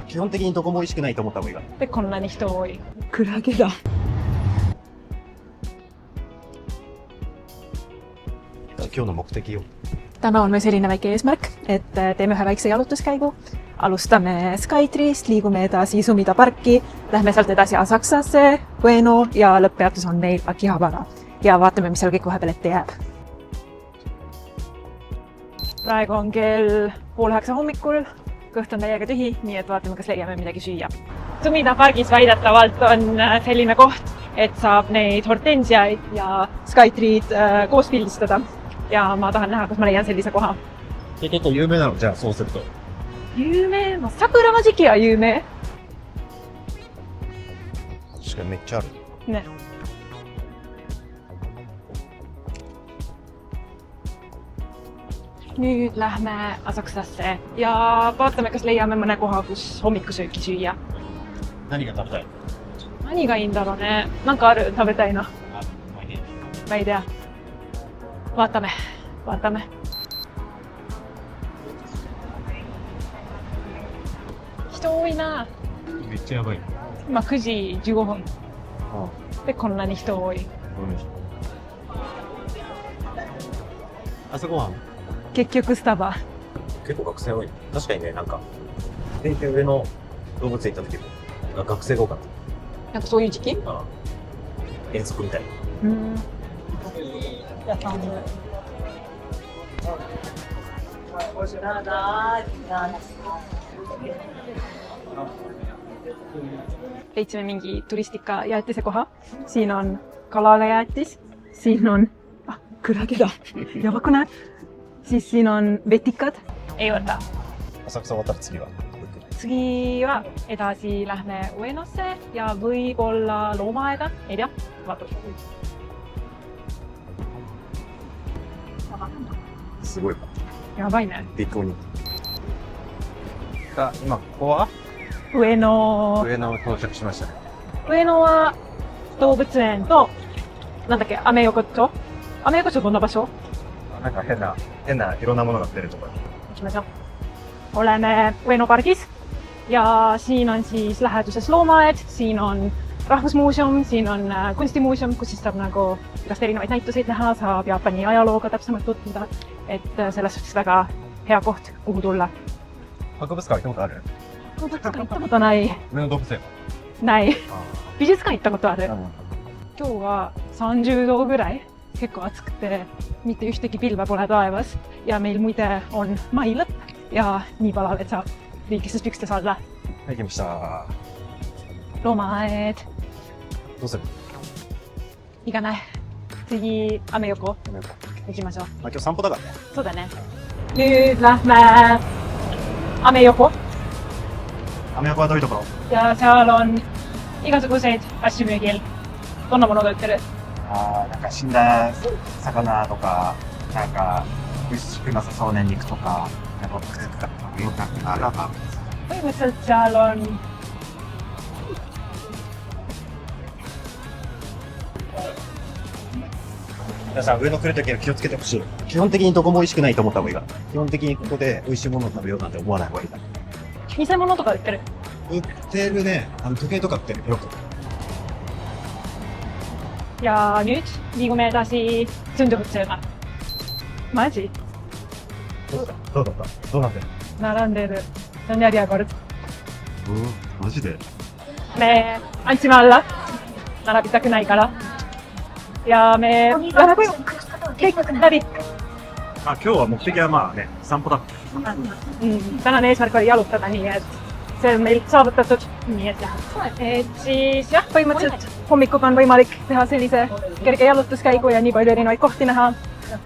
基本的にどこも美味しくないと思った方がいいかで、こんなに人多い。クラゲだ。ら。今日の目的を。Tämä on myös selline väike eesmärk, et teeme ühe väikse jalutuskäigu. Alustame Skytree'st, liigume edasi Sumida parki, lähme sealt edasi Asaksesse, Bueno ja lõpppeatus on meil Akihabara. Ja vaatame, mis seal kõik vahepeal ette jääb. Praegu on kell 8:30 hommikul, kõht on täiega tühi, nii et vaatame, kas leiame midagi süüa. Sumida pargis väidetavalt on selline koht, et saab neid hortensiaid ja Skytree'd koos pildistada. Ja ma tahan näha, kas ma leian sellise koha. 結構有名なのじゃあそうすると。有名、まあ、桜の時期は有名。確かにめっちゃある。ね。Nüüd lähme Asaksasse ja vaatame, kas leiame mõne koha, kus hommikusööki süüa. 何が食べたい？何がいいんだろうね。なんかある？食べたいな。まあいいや。vaatame. 人多いな。めっちゃやばい。今9時15分。で、こんなに人多い。朝ごはん？結局スタバ。結構学生多い。確かにね、なんか、上の動物園行った時も、学生が多かった。なんかそういう時期？遠足みたいな。じゃあLeidsime mingi turistikajäätise koha. Siin on kalagajäätis. Siin on kõrageda. Jabakku näed. Siis siin on vetikad. Ei võta. Asaksa võtab次は?次はedasi lähme Uenosse ja võib-olla loomaaeda. Ei tea. Vaatame. すごい。やばいね。ビッグに。さあ、今ここは上野到着しましたね。上野は動物園と、なんだっけ、アメ横丁どんな場所？なんか変ないろんなものが売ってるところ。行きましょう。Oleme Ueno pargis ja siin on siis läheduses loomaaed, siin on rahvusmuuseum, siin on kunstimuuseum, kus siis saab nagu igast erinevaid näituseid näha, saab Jaapani ajalooga täpsemalt tutvuda, et selles suhtes väga hea koht, kuhu tulla. 博物館行ったことある？博物館行ったことない。上野動物園。ない。美術館行ったことある。今日は30度ぐらい。結構暑くて、mitte ühtegi pilve pole taevas ja meil muide on mai lõpp ja nii palab, et saab lühikestes pükstes alla. はい、来ました。loomaaed. どうする？行かない。次、アメ横行きましょう。今日散歩だからね。そうだね。Nüüd lähmeアメ横。アメ横はどういうところ？ Ja seal on igasuguseid asju müügil. どんなものが売ってる？なんか死んだ魚とか、なんか美味しくなさそうな肉とか、なんかpõhimõtteliselt seal on皆さん上野来るときは気をつけてほしい。基本的にどこも美味しくないと思った方がいいから。基本的にここで美味しいものを食べようなんて思わない方がいいから。偽物とか売ってる？売ってるね。時計とか売ってるよく。Ja nüüd liigume edasi tunduvalt sööma. Maji? どうだったどうなってる？並んでる。See on järjekord. マジで？ Me andsime alla. Narab itakiないから. Ja me läheme koju. Kõik läbi. 今日は目的はまあね、散歩だ。Tänane eesmärk oli jalutada, nii et see on meil saavutatud. Nii et jah. Et siis jah, põhimõtteliselt hommikuga on võimalik teha sellise kerge jalutuskäigu ja nii palju erinevaid kohti näha.